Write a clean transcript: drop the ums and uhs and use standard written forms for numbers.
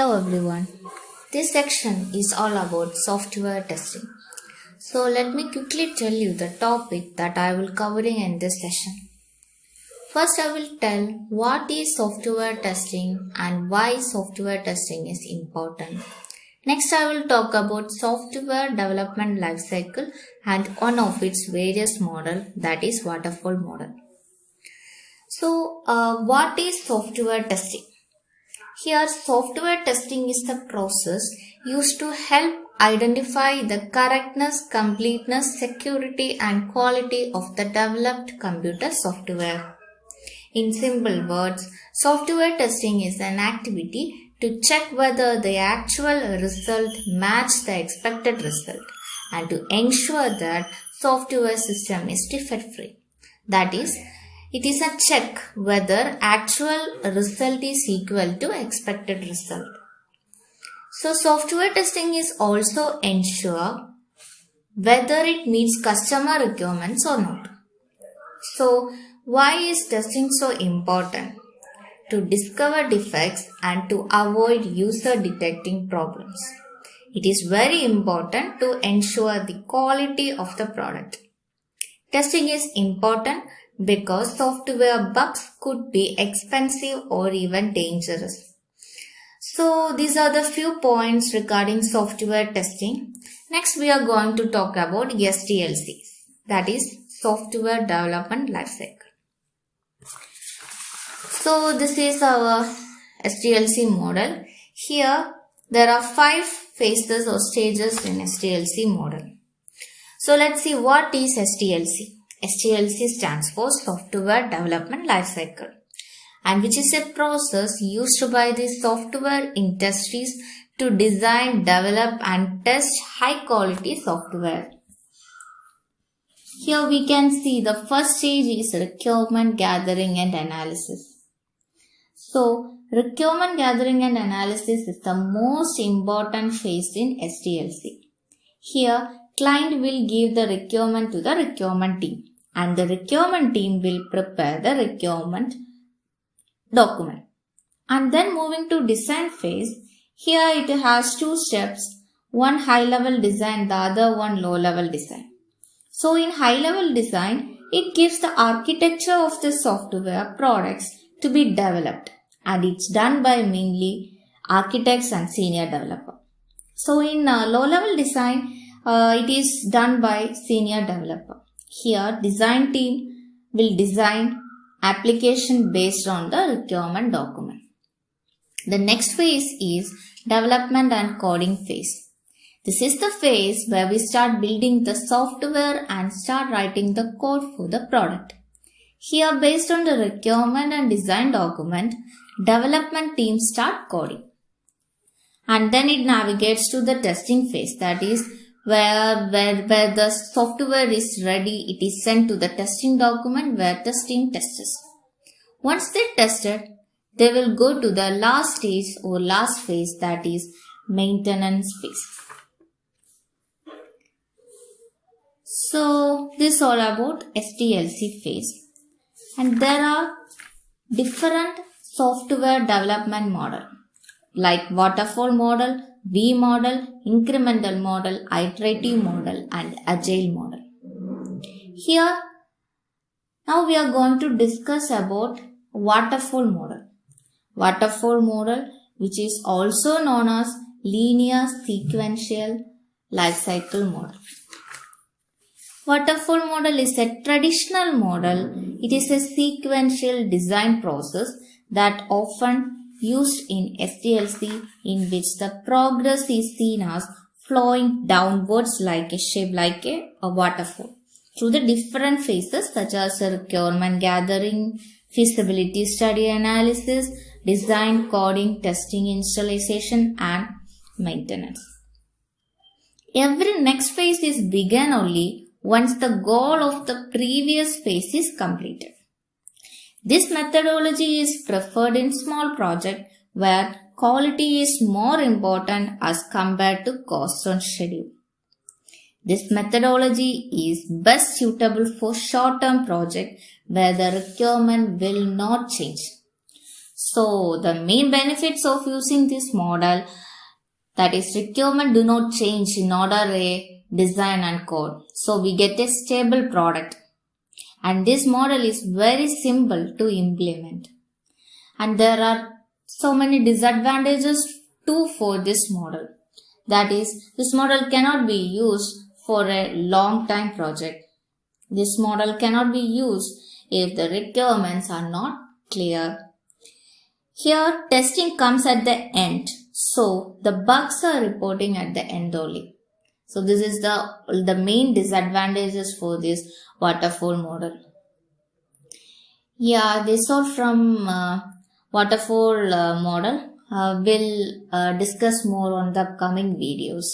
Hello everyone. This section is all about software testing. So let me quickly tell you the topic that I will covering in this session. First I will tell what is software testing and why software testing is important. Next I will talk about software development lifecycle and one of its various model, that is Waterfall model. So what is software testing? Here, software testing is the process used to help identify the correctness, completeness, security and quality of the developed computer software. In simple words, software testing is an activity to check whether the actual result matches the expected result and to ensure that software system is defect-free. That is, it is a check whether actual result is equal to expected result. So software testing is also ensure whether it meets customer requirements or not. So why is testing so important? To discover defects and to avoid user detecting problems. It is very important to ensure the quality of the product. Testing is important because software bugs could be expensive or even dangerous. So these are the few points regarding software testing. Next we are going to talk about SDLC, that is Software Development Lifecycle. So this is our SDLC model. Here there are 5 phases or stages in SDLC model. So let's see what is SDLC. SDLC stands for Software Development Lifecycle, and which is a process used by the software industries to design, develop and test high quality software. Here we can see the first stage is requirement gathering and analysis. So requirement gathering and analysis is the most important phase in SDLC. Here client will give the requirement to the requirement team, and the requirement team will prepare the requirement document. And then moving to design phase, here it has 2 steps, one high level design, the other one low level design. So in high level design, it gives the architecture of the software products to be developed, and it's done by mainly architects and senior developer. So in low level design, it is done by senior developer. Here, design team will design application based on the requirement document. The next phase is development and coding phase. This is the phase where we start building the software and start writing the code for the product. Here, based on the requirement and design document, development team start coding. And then it navigates to the testing phase, that is, where the software is ready, it is sent to the testing document where the team tests. Once they test it, they will go to the last stage or last phase, that is maintenance phase. So this is all about SDLC phase. And there are different software development model like Waterfall model, V model, incremental model, iterative model and agile model. Here, now we are going to discuss about Waterfall model. Waterfall model, which is also known as linear sequential lifecycle model. Waterfall model is a traditional model. It is a sequential design process that often used in SDLC, in which the progress is seen as flowing downwards like a shape, like a waterfall, through the different phases such as requirement gathering, feasibility study analysis, design, coding, testing, installation and maintenance. Every next phase is begun only once the goal of the previous phase is completed. This methodology is preferred in small projects where quality is more important as compared to cost and schedule. This methodology is best suitable for short-term projects where the requirement will not change. So the main benefits of using this model, that is requirement do not change in order a design and code. So we get a stable product. And this model is very simple to implement. And there are so many disadvantages too for this model. That is, this model cannot be used for a long time project. This model cannot be used if the requirements are not clear. Here, testing comes at the end. So, the bugs are reporting at the end only. So, this is the main disadvantages for this waterfall model. Yeah, this all from waterfall model. We'll discuss more on the coming videos.